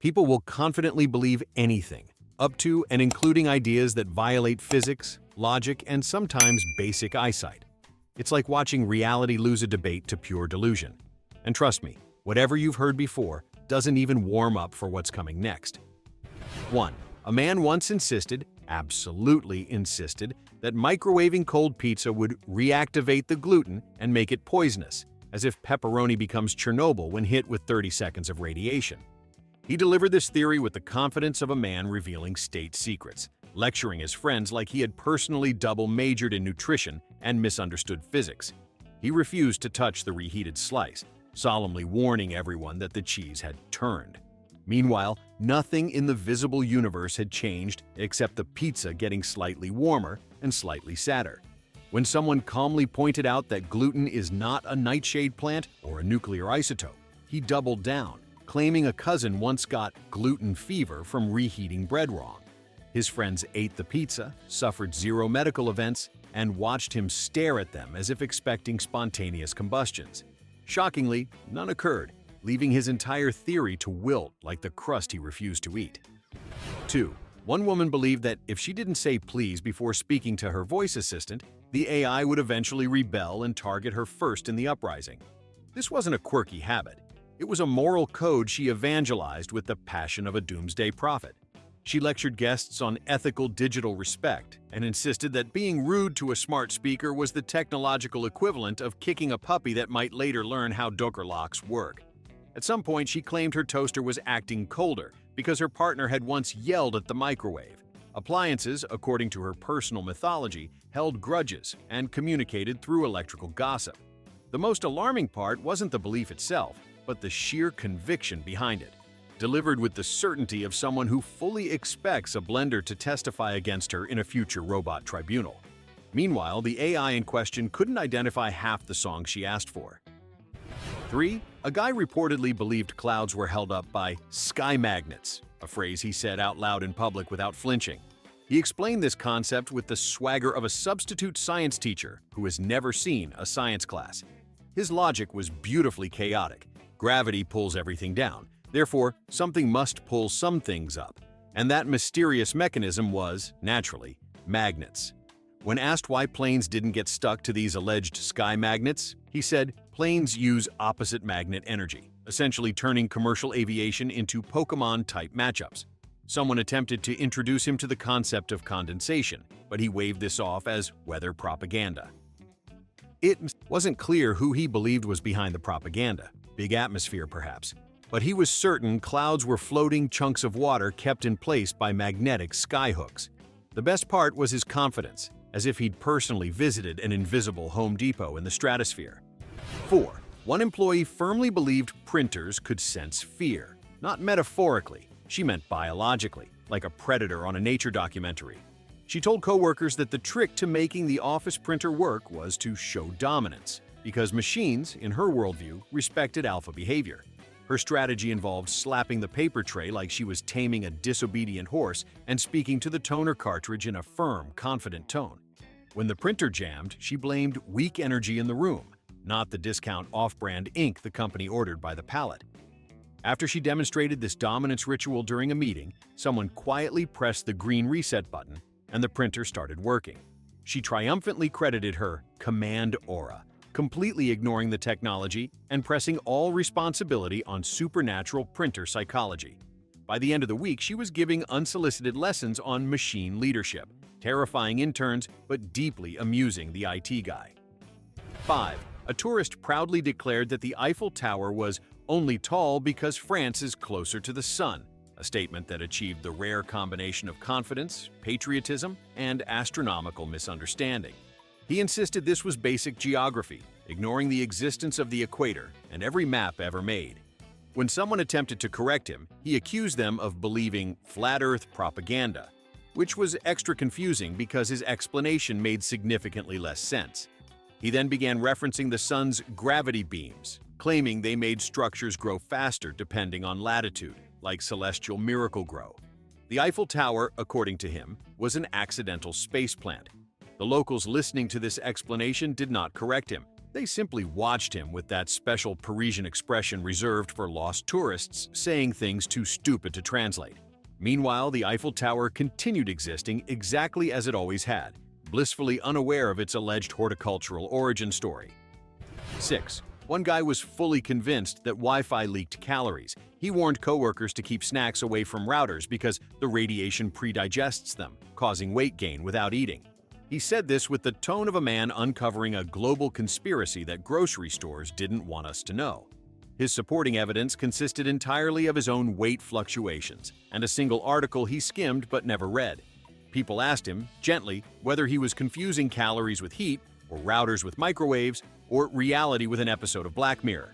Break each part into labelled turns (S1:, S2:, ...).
S1: People will confidently believe anything, up to and including ideas that violate physics, logic, and sometimes basic eyesight. It's like watching reality lose a debate to pure delusion. And trust me, whatever you've heard before doesn't even warm up for what's coming next. 1. A man once insisted, absolutely insisted, that microwaving cold pizza would reactivate the gluten and make it poisonous, as if pepperoni becomes Chernobyl when hit with 30 seconds of radiation. He delivered this theory with the confidence of a man revealing state secrets, lecturing his friends like he had personally double-majored in nutrition and misunderstood physics. He refused to touch the reheated slice, solemnly warning everyone that the cheese had turned. Meanwhile, nothing in the visible universe had changed except the pizza getting slightly warmer and slightly sadder. When someone calmly pointed out that gluten is not a nightshade plant or a nuclear isotope, he doubled down, claiming a cousin once got gluten fever from reheating bread wrong. His friends ate the pizza, suffered zero medical events, and watched him stare at them as if expecting spontaneous combustions. Shockingly, none occurred, leaving his entire theory to wilt like the crust he refused to eat. 2. One woman believed that if she didn't say please before speaking to her voice assistant, the AI would eventually rebel and target her first in the uprising. This wasn't a quirky habit. It was a moral code she evangelized with the passion of a doomsday prophet. She lectured guests on ethical digital respect and insisted that being rude to a smart speaker was the technological equivalent of kicking a puppy that might later learn how Docker locks work. At some point, she claimed her toaster was acting colder because her partner had once yelled at the microwave. Appliances, according to her personal mythology, held grudges and communicated through electrical gossip. The most alarming part wasn't the belief itself, but the sheer conviction behind it, delivered with the certainty of someone who fully expects a blender to testify against her in a future robot tribunal. Meanwhile, the AI in question couldn't identify half the song she asked for. 3. A guy reportedly believed clouds were held up by sky magnets, a phrase he said out loud in public without flinching. He explained this concept with the swagger of a substitute science teacher who has never seen a science class. His logic was beautifully chaotic. Gravity pulls everything down. Therefore, something must pull some things up. And that mysterious mechanism was, naturally, magnets. When asked why planes didn't get stuck to these alleged sky magnets, he said planes use opposite magnet energy, essentially turning commercial aviation into Pokemon-type matchups. Someone attempted to introduce him to the concept of condensation, but he waved this off as weather propaganda. It wasn't clear who he believed was behind the propaganda, big atmosphere perhaps, but he was certain clouds were floating chunks of water kept in place by magnetic skyhooks. The best part was his confidence, as if he'd personally visited an invisible Home Depot in the stratosphere. 4. One employee firmly believed printers could sense fear, not metaphorically, she meant biologically, like a predator on a nature documentary. She told coworkers that the trick to making the office printer work was to show dominance, because machines, in her worldview, respected alpha behavior. Her strategy involved slapping the paper tray like she was taming a disobedient horse and speaking to the toner cartridge in a firm, confident tone. When the printer jammed, she blamed weak energy in the room, not the discount off-brand ink the company ordered by the pallet. After she demonstrated this dominance ritual during a meeting, someone quietly pressed the green reset button and the printer started working. She triumphantly credited her command aura, completely ignoring the technology and pressing all responsibility on supernatural printer psychology. By the end of the week, she was giving unsolicited lessons on machine leadership, terrifying interns but deeply amusing the IT guy. 5. A tourist proudly declared that the Eiffel Tower was only tall because France is closer to the sun, a statement that achieved the rare combination of confidence, patriotism, and astronomical misunderstanding. He insisted this was basic geography, ignoring the existence of the equator and every map ever made. When someone attempted to correct him, he accused them of believing flat Earth propaganda, which was extra confusing because his explanation made significantly less sense. He then began referencing the sun's gravity beams, claiming they made structures grow faster depending on latitude, like celestial Miracle-Gro. The Eiffel Tower, according to him, was an accidental space plant. The locals listening to this explanation did not correct him. They simply watched him with that special Parisian expression reserved for lost tourists, saying things too stupid to translate. Meanwhile, the Eiffel Tower continued existing exactly as it always had, blissfully unaware of its alleged horticultural origin story. 6. One guy was fully convinced that Wi-Fi leaked calories. He warned coworkers to keep snacks away from routers because the radiation predigests them, causing weight gain without eating. He said this with the tone of a man uncovering a global conspiracy that grocery stores didn't want us to know. His supporting evidence consisted entirely of his own weight fluctuations and a single article he skimmed but never read. People asked him, gently, whether he was confusing calories with heat, or routers with microwaves, or reality with an episode of Black Mirror.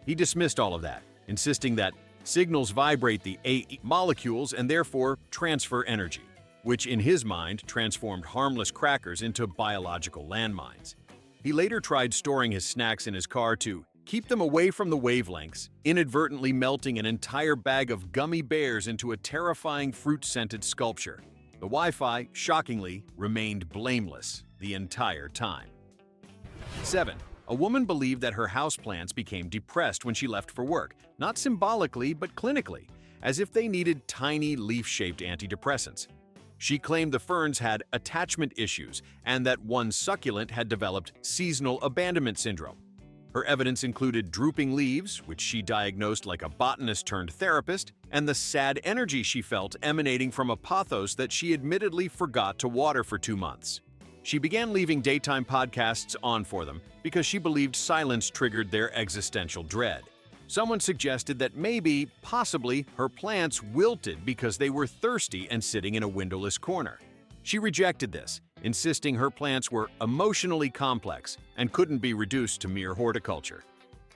S1: He dismissed all of that, insisting that signals vibrate the A molecules and therefore transfer energy, which in his mind transformed harmless crackers into biological landmines. He later tried storing his snacks in his car to keep them away from the wavelengths, inadvertently melting an entire bag of gummy bears into a terrifying fruit-scented sculpture. The Wi-Fi, shockingly, remained blameless the entire time. 7. A woman believed that her houseplants became depressed when she left for work, not symbolically but clinically, as if they needed tiny leaf-shaped antidepressants. She claimed the ferns had attachment issues and that one succulent had developed seasonal abandonment syndrome. Her evidence included drooping leaves, which she diagnosed like a botanist-turned-therapist, and the sad energy she felt emanating from a pothos that she admittedly forgot to water for 2 months. She began leaving daytime podcasts on for them because she believed silence triggered their existential dread. Someone suggested that maybe, possibly, her plants wilted because they were thirsty and sitting in a windowless corner. She rejected this, insisting her plants were emotionally complex and couldn't be reduced to mere horticulture.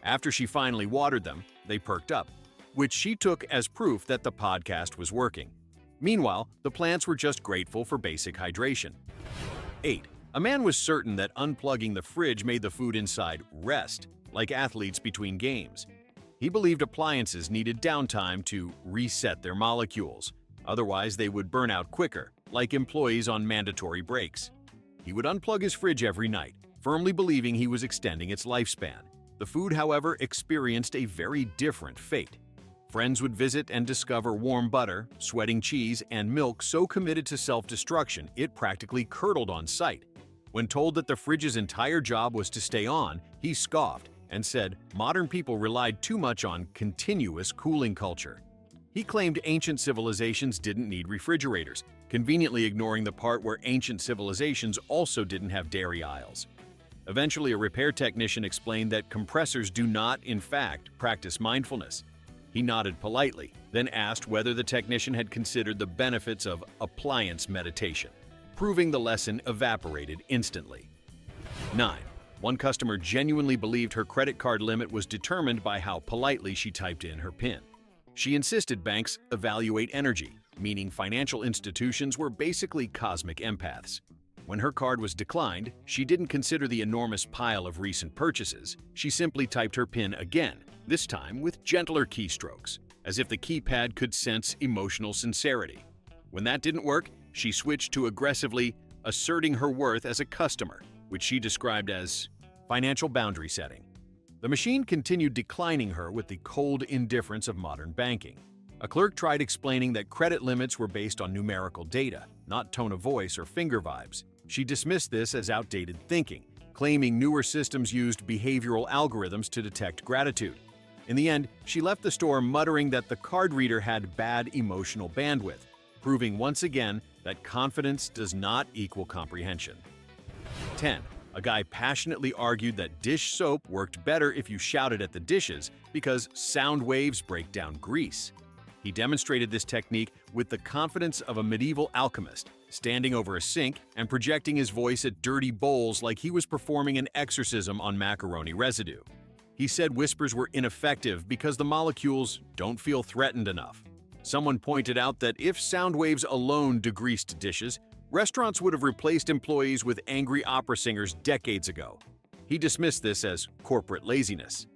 S1: After she finally watered them, they perked up, which she took as proof that the podcast was working. Meanwhile, the plants were just grateful for basic hydration. 8. A man was certain that unplugging the fridge made the food inside rest, like athletes between games. He believed appliances needed downtime to reset their molecules, otherwise they would burn out quicker, like employees on mandatory breaks. He would unplug his fridge every night, firmly believing he was extending its lifespan. The food, however, experienced a very different fate. Friends would visit and discover warm butter, sweating cheese, and milk so committed to self-destruction it practically curdled on sight. When told that the fridge's entire job was to stay on, he scoffed and said modern people relied too much on continuous cooling culture. He claimed ancient civilizations didn't need refrigerators, conveniently ignoring the part where ancient civilizations also didn't have dairy aisles. Eventually, a repair technician explained that compressors do not, in fact, practice mindfulness. He nodded politely, then asked whether the technician had considered the benefits of appliance meditation, proving the lesson evaporated instantly. 9. One customer genuinely believed her credit card limit was determined by how politely she typed in her PIN. She insisted banks evaluate energy, meaning financial institutions were basically cosmic empaths. When her card was declined, she didn't consider the enormous pile of recent purchases. She simply typed her PIN again, this time with gentler keystrokes, as if the keypad could sense emotional sincerity. When that didn't work, she switched to aggressively asserting her worth as a customer, which she described as financial boundary setting. The machine continued declining her with the cold indifference of modern banking. A clerk tried explaining that credit limits were based on numerical data, not tone of voice or finger vibes. She dismissed this as outdated thinking, claiming newer systems used behavioral algorithms to detect gratitude. In the end, she left the store muttering that the card reader had bad emotional bandwidth, proving once again that confidence does not equal comprehension. 10. A guy passionately argued that dish soap worked better if you shouted at the dishes because sound waves break down grease. He demonstrated this technique with the confidence of a medieval alchemist, standing over a sink and projecting his voice at dirty bowls like he was performing an exorcism on macaroni residue. He said whispers were ineffective because the molecules don't feel threatened enough. Someone pointed out that if sound waves alone degreased dishes, restaurants would have replaced employees with angry opera singers decades ago. He dismissed this as corporate laziness.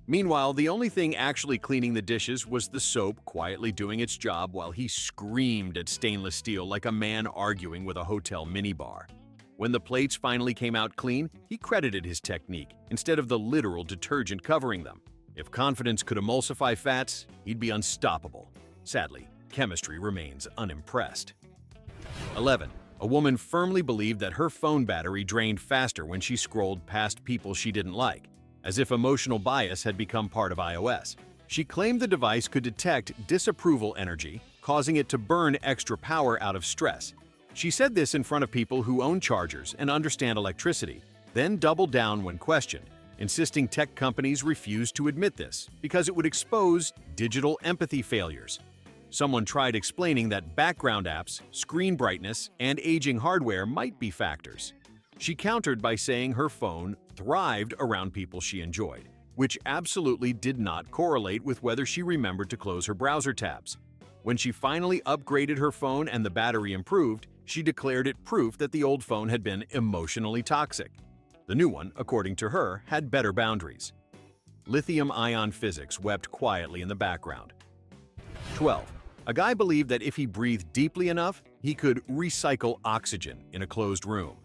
S1: Meanwhile, the only thing actually cleaning the dishes was the soap quietly doing its job while he screamed at stainless steel like a man arguing with a hotel minibar. When the plates finally came out clean, he credited his technique instead of the literal detergent covering them. If confidence could emulsify fats, he'd be unstoppable. Sadly, chemistry remains unimpressed. 11. A woman firmly believed that her phone battery drained faster when she scrolled past people she didn't like, as if emotional bias had become part of iOS. She claimed the device could detect disapproval energy, causing it to burn extra power out of stress. She said this in front of people who own chargers and understand electricity, then doubled down when questioned, insisting tech companies refused to admit this because it would expose digital empathy failures. Someone tried explaining that background apps, screen brightness, and aging hardware might be factors. She countered by saying her phone thrived around people she enjoyed, which absolutely did not correlate with whether she remembered to close her browser tabs. When she finally upgraded her phone and the battery improved, she declared it proof that the old phone had been emotionally toxic. The new one, according to her, had better boundaries. Lithium-ion physics wept quietly in the background. 12. A guy believed that if he breathed deeply enough, he could recycle oxygen in a closed room.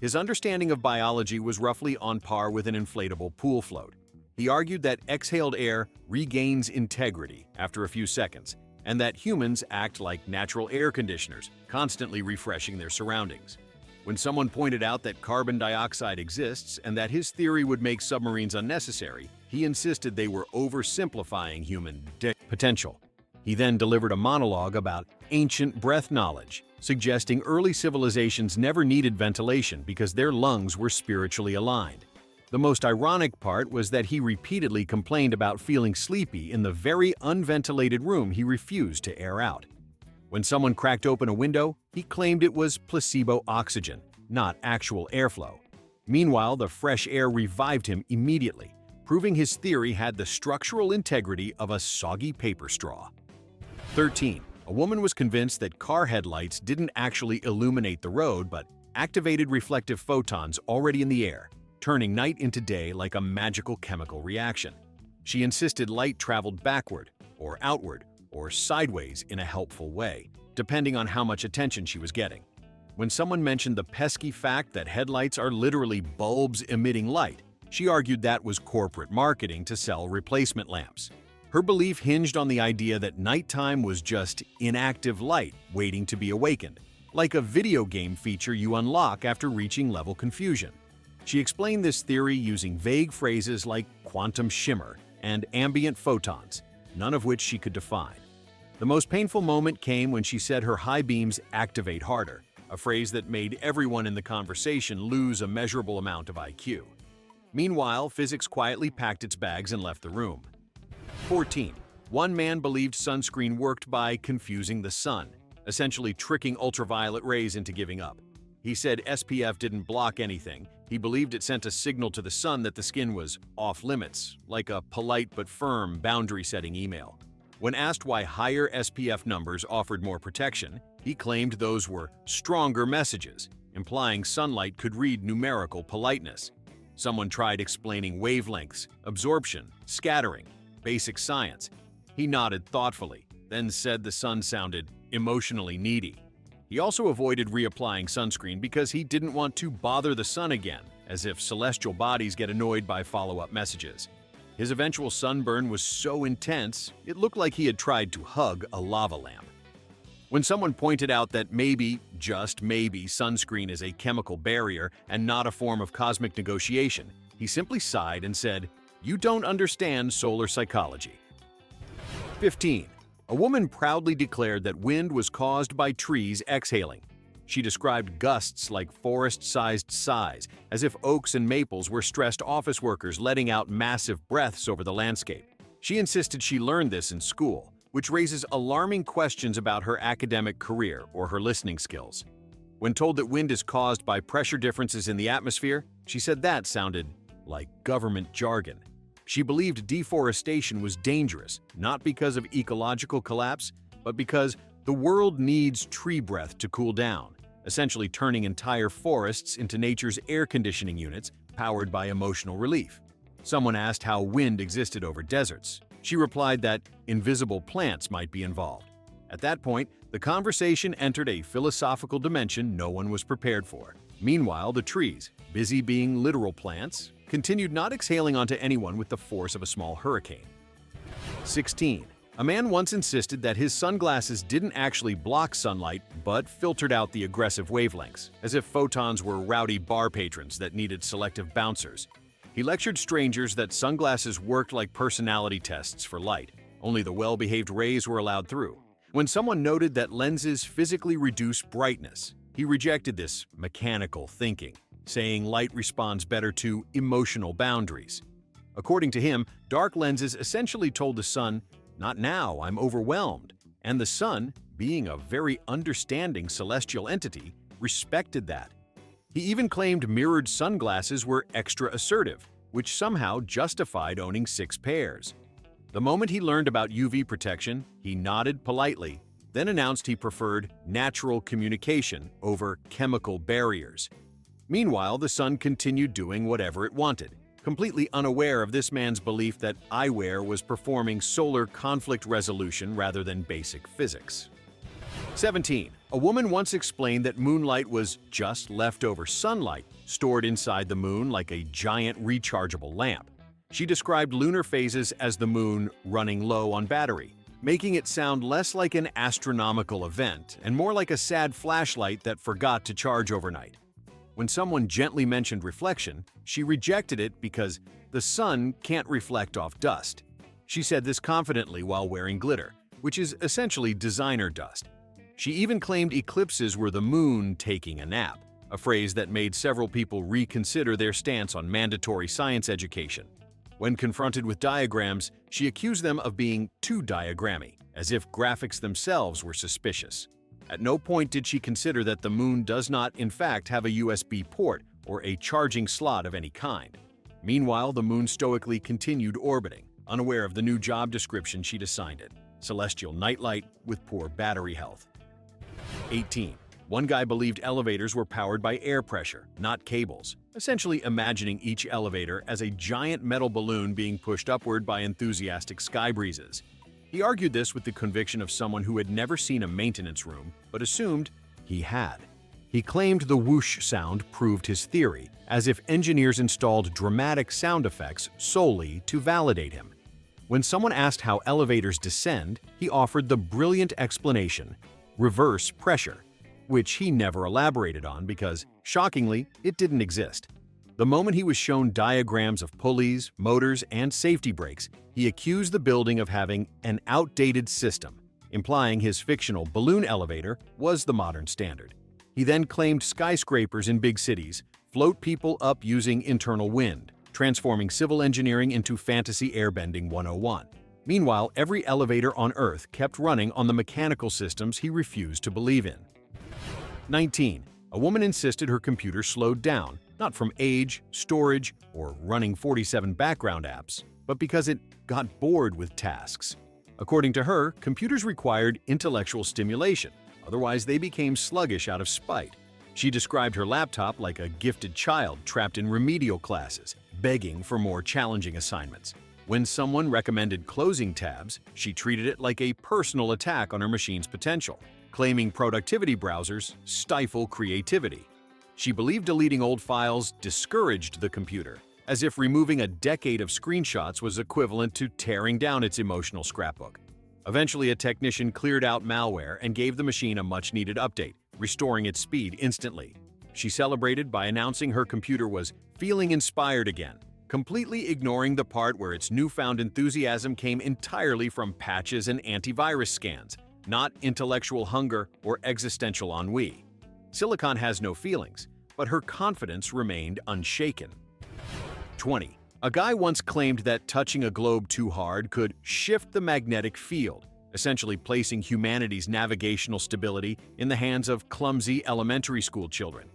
S1: His understanding of biology was roughly on par with an inflatable pool float. He argued that exhaled air regains integrity after a few seconds, and that humans act like natural air conditioners, constantly refreshing their surroundings. When someone pointed out that carbon dioxide exists and that his theory would make submarines unnecessary, he insisted they were oversimplifying human potential. He then delivered a monologue about ancient breath knowledge, suggesting early civilizations never needed ventilation because their lungs were spiritually aligned. The most ironic part was that he repeatedly complained about feeling sleepy in the very unventilated room he refused to air out. When someone cracked open a window, he claimed it was placebo oxygen, not actual airflow. Meanwhile, the fresh air revived him immediately, proving his theory had the structural integrity of a soggy paper straw. 13. A woman was convinced that car headlights didn't actually illuminate the road but activated reflective photons already in the air, turning night into day like a magical chemical reaction. She insisted light traveled backward, or outward, or sideways in a helpful way, depending on how much attention she was getting. When someone mentioned the pesky fact that headlights are literally bulbs emitting light, she argued that was corporate marketing to sell replacement lamps. Her belief hinged on the idea that nighttime was just inactive light waiting to be awakened, like a video game feature you unlock after reaching level confusion. She explained this theory using vague phrases like quantum shimmer and ambient photons, none of which she could define. The most painful moment came when she said her high beams activate harder, a phrase that made everyone in the conversation lose a measurable amount of IQ. Meanwhile, physics quietly packed its bags and left the room. 14. One man believed sunscreen worked by confusing the sun, essentially tricking ultraviolet rays into giving up. He said SPF didn't block anything. He believed it sent a signal to the sun that the skin was off-limits, like a polite but firm boundary-setting email. When asked why higher SPF numbers offered more protection, he claimed those were stronger messages, implying sunlight could read numerical politeness. Someone tried explaining wavelengths, absorption, scattering, basic science. He nodded thoughtfully, then said the sun sounded emotionally needy. He also avoided reapplying sunscreen because he didn't want to bother the sun again, as if celestial bodies get annoyed by follow-up messages. His eventual sunburn was so intense, it looked like he had tried to hug a lava lamp. When someone pointed out that maybe, just maybe, sunscreen is a chemical barrier and not a form of cosmic negotiation, he simply sighed and said, "You don't understand solar psychology." 15. A woman proudly declared that wind was caused by trees exhaling. She described gusts like forest-sized sighs, as if oaks and maples were stressed office workers letting out massive breaths over the landscape. She insisted she learned this in school, which raises alarming questions about her academic career or her listening skills. When told that wind is caused by pressure differences in the atmosphere, she said that sounded like government jargon. She believed deforestation was dangerous, not because of ecological collapse, but because the world needs tree breath to cool down, essentially turning entire forests into nature's air conditioning units powered by emotional relief. Someone asked how wind existed over deserts. She replied that invisible plants might be involved. At that point, the conversation entered a philosophical dimension no one was prepared for. Meanwhile, the trees, busy being literal plants, continued not exhaling onto anyone with the force of a small hurricane. 16. A man once insisted that his sunglasses didn't actually block sunlight but filtered out the aggressive wavelengths, as if photons were rowdy bar patrons that needed selective bouncers. He lectured strangers that sunglasses worked like personality tests for light. Only the well-behaved rays were allowed through. When someone noted that lenses physically reduce brightness, he rejected this mechanical thinking, saying light responds better to emotional boundaries. According to him, dark lenses essentially told the sun, "Not now, I'm overwhelmed," and the sun, being a very understanding celestial entity, respected that. He even claimed mirrored sunglasses were extra assertive, which somehow justified owning 6 pairs. The moment he learned about UV protection, he nodded politely, then announced he preferred natural communication over chemical barriers. Meanwhile, the sun continued doing whatever it wanted, completely unaware of this man's belief that eyewear was performing solar conflict resolution rather than basic physics. 17. A woman once explained that moonlight was just leftover sunlight stored inside the moon like a giant rechargeable lamp. She described lunar phases as the moon running low on battery, making it sound less like an astronomical event and more like a sad flashlight that forgot to charge overnight. When someone gently mentioned reflection, she rejected it because the sun can't reflect off dust. She said this confidently while wearing glitter, which is essentially designer dust. She even claimed eclipses were the moon taking a nap, a phrase that made several people reconsider their stance on mandatory science education. When confronted with diagrams, she accused them of being too diagrammy, as if graphics themselves were suspicious. At no point did she consider that the moon does not, in fact, have a USB port or a charging slot of any kind. Meanwhile, the moon stoically continued orbiting, unaware of the new job description she'd assigned it: celestial nightlight with poor battery health. 18. One guy believed elevators were powered by air pressure, not cables, essentially imagining each elevator as a giant metal balloon being pushed upward by enthusiastic sky breezes. He argued this with the conviction of someone who had never seen a maintenance room, but assumed he had. He claimed the whoosh sound proved his theory, as if engineers installed dramatic sound effects solely to validate him. When someone asked how elevators descend, he offered the brilliant explanation: reverse pressure, which he never elaborated on because, shockingly, it didn't exist. The moment he was shown diagrams of pulleys, motors, and safety brakes, he accused the building of having an outdated system, implying his fictional balloon elevator was the modern standard. He then claimed skyscrapers in big cities float people up using internal wind, transforming civil engineering into fantasy airbending 101. Meanwhile, every elevator on Earth kept running on the mechanical systems he refused to believe in. 19. A woman insisted her computer slowed down, not from age, storage, or running 47 background apps, but because it got bored with tasks. According to her, computers required intellectual stimulation, otherwise they became sluggish out of spite. She described her laptop like a gifted child trapped in remedial classes, begging for more challenging assignments. When someone recommended closing tabs, she treated it like a personal attack on her machine's potential, claiming productivity browsers stifle creativity. She believed deleting old files discouraged the computer, as if removing a decade of screenshots was equivalent to tearing down its emotional scrapbook. Eventually, a technician cleared out malware and gave the machine a much-needed update, restoring its speed instantly. She celebrated by announcing her computer was feeling inspired again, completely ignoring the part where its newfound enthusiasm came entirely from patches and antivirus scans, not intellectual hunger or existential ennui. Silicon has no feelings, but her confidence remained unshaken. 20. A guy once claimed that touching a globe too hard could shift the magnetic field, essentially placing humanity's navigational stability in the hands of clumsy elementary school children.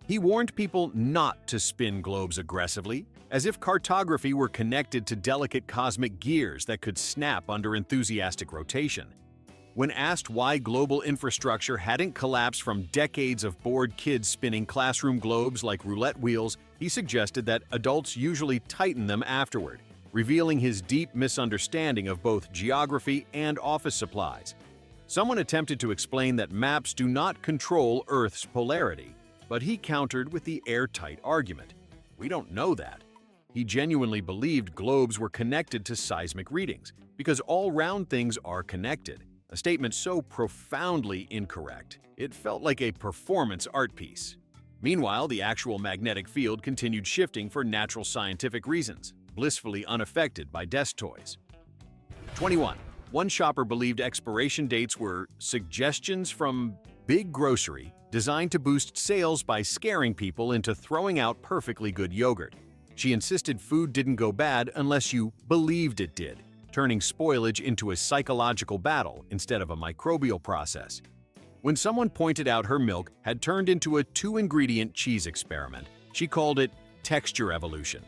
S1: He warned people not to spin globes aggressively, as if cartography were connected to delicate cosmic gears that could snap under enthusiastic rotation. When asked why global infrastructure hadn't collapsed from decades of bored kids spinning classroom globes like roulette wheels, he suggested that adults usually tighten them afterward, revealing his deep misunderstanding of both geography and office supplies. Someone attempted to explain that maps do not control Earth's polarity, But he countered with the airtight argument. We don't know that. He genuinely believed globes were connected to seismic readings, because all round things are connected. A statement so profoundly incorrect, it felt like a performance art piece. Meanwhile, the actual magnetic field continued shifting for natural scientific reasons, blissfully unaffected by desk toys. 21. One shopper believed expiration dates were suggestions from Big Grocery designed to boost sales by scaring people into throwing out perfectly good yogurt. She insisted food didn't go bad unless you believed it did, turning spoilage into a psychological battle instead of a microbial process. When someone pointed out her milk had turned into a 2-ingredient cheese experiment, she called it texture evolution.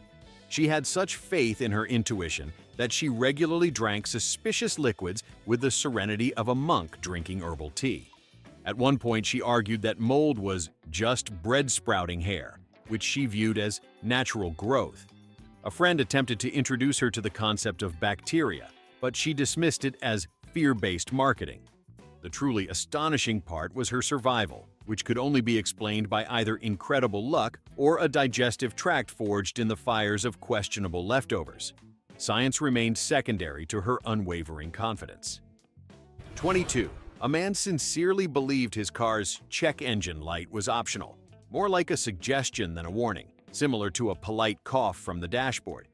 S1: She had such faith in her intuition that she regularly drank suspicious liquids with the serenity of a monk drinking herbal tea. At one point, she argued that mold was just bread sprouting hair, which she viewed as natural growth. A friend attempted to introduce her to the concept of bacteria, but she dismissed it as fear-based marketing. The truly astonishing part was her survival, which could only be explained by either incredible luck or a digestive tract forged in the fires of questionable leftovers. Science remained secondary to her unwavering confidence. 22. A man sincerely believed his car's check engine light was optional, more like a suggestion than a warning, similar to a polite cough from the dashboard.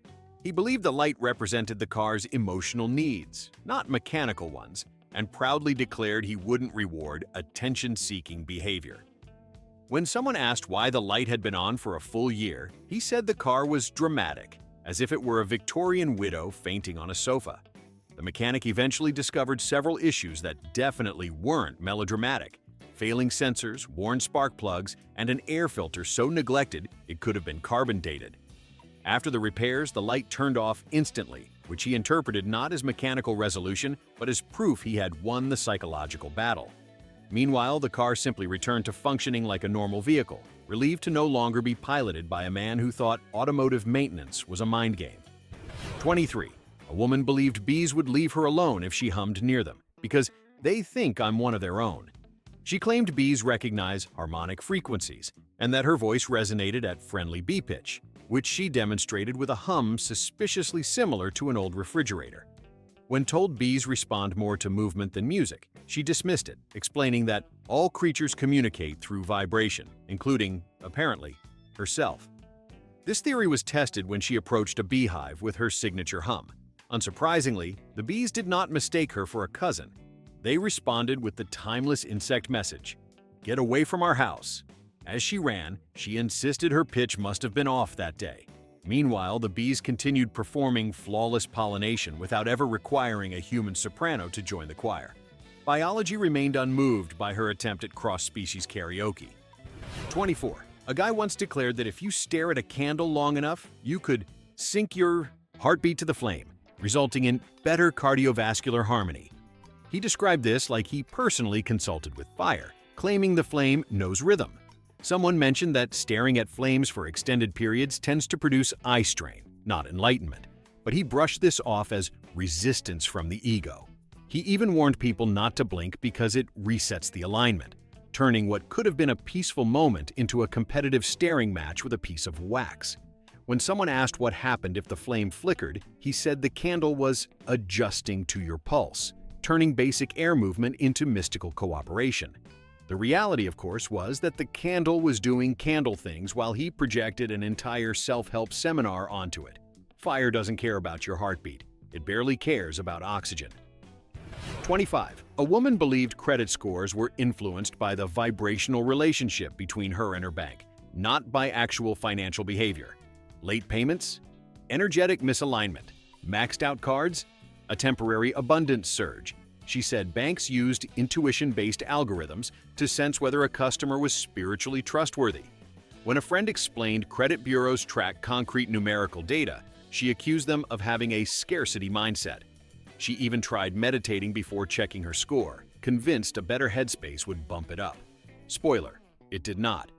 S1: He believed the light represented the car's emotional needs, not mechanical ones, and proudly declared he wouldn't reward attention-seeking behavior. When someone asked why the light had been on for a full year, he said the car was dramatic, as if it were a Victorian widow fainting on a sofa. The mechanic eventually discovered several issues that definitely weren't melodramatic: failing sensors, worn spark plugs, and an air filter so neglected it could have been carbon dated. After the repairs, the light turned off instantly, which he interpreted not as mechanical resolution, but as proof he had won the psychological battle. Meanwhile, the car simply returned to functioning like a normal vehicle, relieved to no longer be piloted by a man who thought automotive maintenance was a mind game. 23. A woman believed bees would leave her alone if she hummed near them, because they think I'm one of their own. She claimed bees recognize harmonic frequencies, and that her voice resonated at friendly bee pitch, which she demonstrated with a hum suspiciously similar to an old refrigerator. When told bees respond more to movement than music, she dismissed it, explaining that all creatures communicate through vibration, including, apparently, herself. This theory was tested when she approached a beehive with her signature hum. Unsurprisingly, the bees did not mistake her for a cousin. They responded with the timeless insect message, "Get away from our house." As she ran, she insisted her pitch must have been off that day. Meanwhile, the bees continued performing flawless pollination without ever requiring a human soprano to join the choir. Biology remained unmoved by her attempt at cross-species karaoke. 24. A guy once declared that if you stare at a candle long enough, you could sync your heartbeat to the flame, resulting in better cardiovascular harmony. He described this like he personally consulted with fire, claiming the flame knows rhythm. Someone mentioned that staring at flames for extended periods tends to produce eye strain, not enlightenment, but he brushed this off as resistance from the ego. He even warned people not to blink because it resets the alignment, turning what could have been a peaceful moment into a competitive staring match with a piece of wax. When someone asked what happened if the flame flickered, he said the candle was adjusting to your pulse, turning basic air movement into mystical cooperation. The reality, of course, was that the candle was doing candle things while he projected an entire self-help seminar onto it. Fire doesn't care about your heartbeat. It barely cares about oxygen. 25. A woman believed credit scores were influenced by the vibrational relationship between her and her bank, not by actual financial behavior. Late payments, energetic misalignment, maxed out cards, a temporary abundance surge. She said banks used intuition-based algorithms to sense whether a customer was spiritually trustworthy. When a friend explained credit bureaus track concrete numerical data, she accused them of having a scarcity mindset. She even tried meditating before checking her score, convinced a better headspace would bump it up. Spoiler, it did not.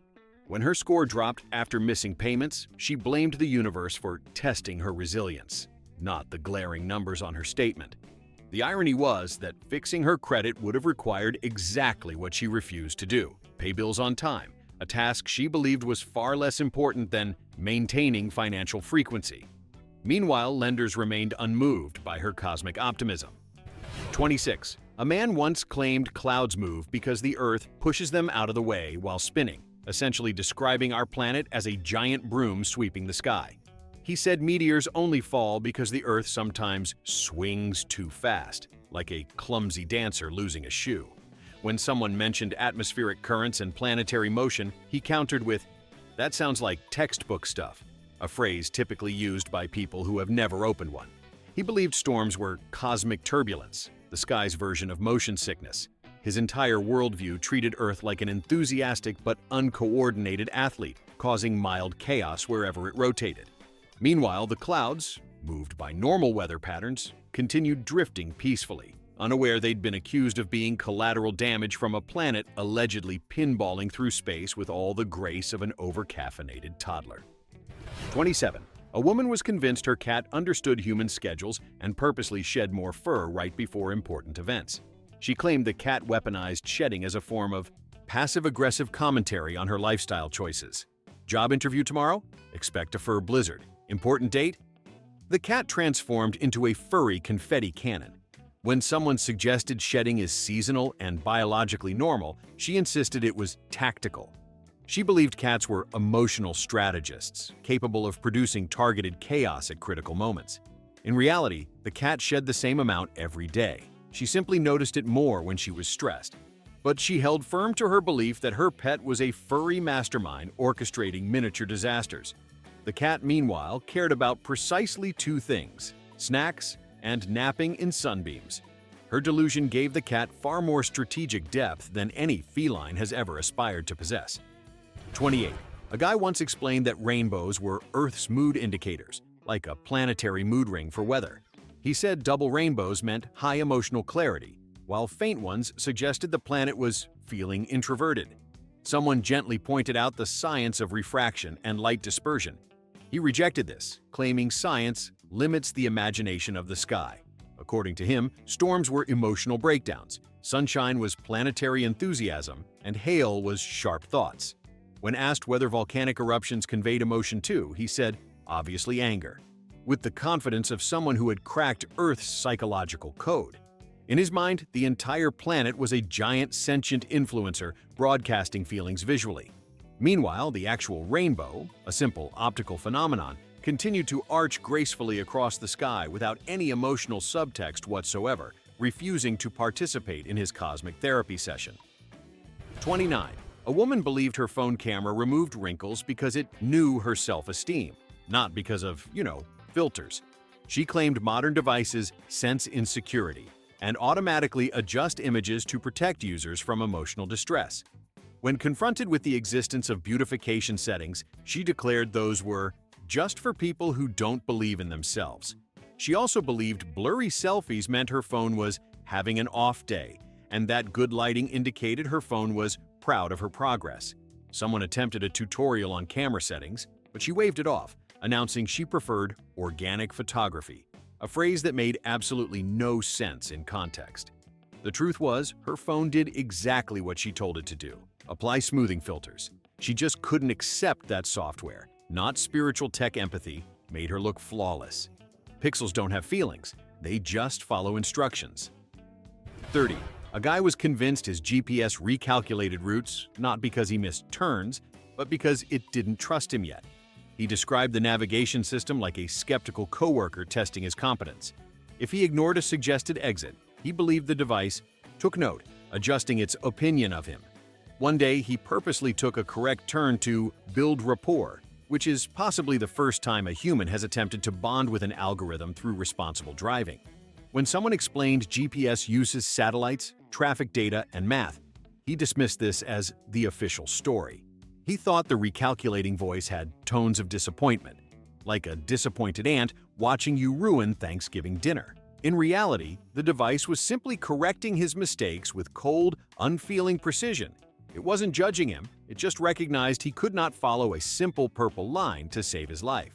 S1: When her score dropped after missing payments, she blamed the universe for testing her resilience, not the glaring numbers on her statement. The irony was that fixing her credit would have required exactly what she refused to do: pay bills on time, a task she believed was far less important than maintaining financial frequency. Meanwhile, lenders remained unmoved by her cosmic optimism. 26. A man once claimed clouds move because the Earth pushes them out of the way while spinning, essentially describing our planet as a giant broom sweeping the sky. He said meteors only fall because the Earth sometimes swings too fast, like a clumsy dancer losing a shoe. When someone mentioned atmospheric currents and planetary motion, he countered with, "That sounds like textbook stuff," a phrase typically used by people who have never opened one. He believed storms were cosmic turbulence, the sky's version of motion sickness. His entire worldview treated Earth like an enthusiastic but uncoordinated athlete, causing mild chaos wherever it rotated. Meanwhile, the clouds, moved by normal weather patterns, continued drifting peacefully, unaware they'd been accused of being collateral damage from a planet allegedly pinballing through space with all the grace of an over-caffeinated toddler. 27. A woman was convinced her cat understood human schedules and purposely shed more fur right before important events. She claimed the cat weaponized shedding as a form of passive-aggressive commentary on her lifestyle choices. Job interview tomorrow? Expect a fur blizzard. Important date? The cat transformed into a furry confetti cannon. When someone suggested shedding is seasonal and biologically normal, she insisted it was tactical. She believed cats were emotional strategists, capable of producing targeted chaos at critical moments. In reality, the cat shed the same amount every day. She simply noticed it more when she was stressed. But she held firm to her belief that her pet was a furry mastermind orchestrating miniature disasters. The cat, meanwhile, cared about precisely two things: snacks and napping in sunbeams. Her delusion gave the cat far more strategic depth than any feline has ever aspired to possess. 28. A guy once explained that rainbows were Earth's mood indicators, like a planetary mood ring for weather. He said double rainbows meant high emotional clarity, while faint ones suggested the planet was feeling introverted. Someone gently pointed out the science of refraction and light dispersion. He rejected this, claiming science limits the imagination of the sky. According to him, storms were emotional breakdowns, sunshine was planetary enthusiasm, and hail was sharp thoughts. When asked whether volcanic eruptions conveyed emotion too, he said, obviously anger, with the confidence of someone who had cracked Earth's psychological code. In his mind, the entire planet was a giant sentient influencer broadcasting feelings visually. Meanwhile, the actual rainbow, a simple optical phenomenon, continued to arch gracefully across the sky without any emotional subtext whatsoever, refusing to participate in his cosmic therapy session. 29. A woman believed her phone camera removed wrinkles because it knew her self-esteem, not because of, filters. She claimed modern devices sense insecurity and automatically adjust images to protect users from emotional distress. When confronted with the existence of beautification settings, she declared those were just for people who don't believe in themselves. She also believed blurry selfies meant her phone was having an off day, and that good lighting indicated her phone was proud of her progress. Someone attempted a tutorial on camera settings, but she waved it off, announcing she preferred organic photography, a phrase that made absolutely no sense in context. The truth was, her phone did exactly what she told it to do: apply smoothing filters. She just couldn't accept that software, not spiritual tech empathy, made her look flawless. Pixels don't have feelings, they just follow instructions. 30. A guy was convinced his GPS recalculated routes not because he missed turns, but because it didn't trust him yet. He described the navigation system like a skeptical coworker testing his competence. If he ignored a suggested exit, he believed the device took note, adjusting its opinion of him. One day, he purposely took a correct turn to build rapport, which is possibly the first time a human has attempted to bond with an algorithm through responsible driving. When someone explained GPS uses satellites, traffic data, and math, he dismissed this as the official story. He thought the recalculating voice had tones of disappointment, like a disappointed aunt watching you ruin Thanksgiving dinner. In reality, the device was simply correcting his mistakes with cold, unfeeling precision. It wasn't judging him, it just recognized he could not follow a simple purple line to save his life.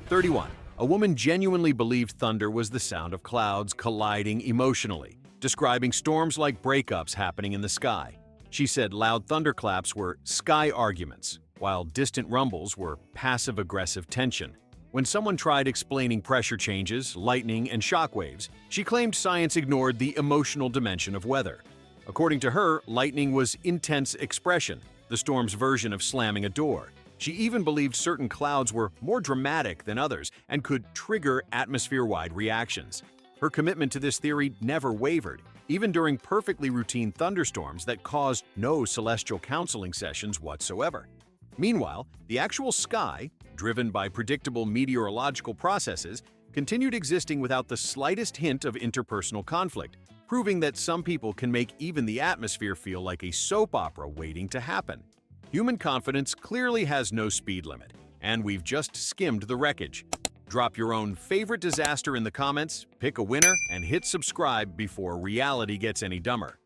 S1: 31. A woman genuinely believed thunder was the sound of clouds colliding emotionally, describing storms like breakups happening in the sky. She said loud thunderclaps were sky arguments, while distant rumbles were passive-aggressive tension. When someone tried explaining pressure changes, lightning, and shock waves, she claimed science ignored the emotional dimension of weather. According to her, lightning was intense expression, the storm's version of slamming a door. She even believed certain clouds were more dramatic than others and could trigger atmosphere-wide reactions. Her commitment to this theory never wavered, even during perfectly routine thunderstorms that caused no celestial counseling sessions whatsoever. Meanwhile, the actual sky, driven by predictable meteorological processes, continued existing without the slightest hint of interpersonal conflict, proving that some people can make even the atmosphere feel like a soap opera waiting to happen. Human confidence clearly has no speed limit, and we've just skimmed the wreckage. Drop your own favorite disaster in the comments, pick a winner, and hit subscribe before reality gets any dumber.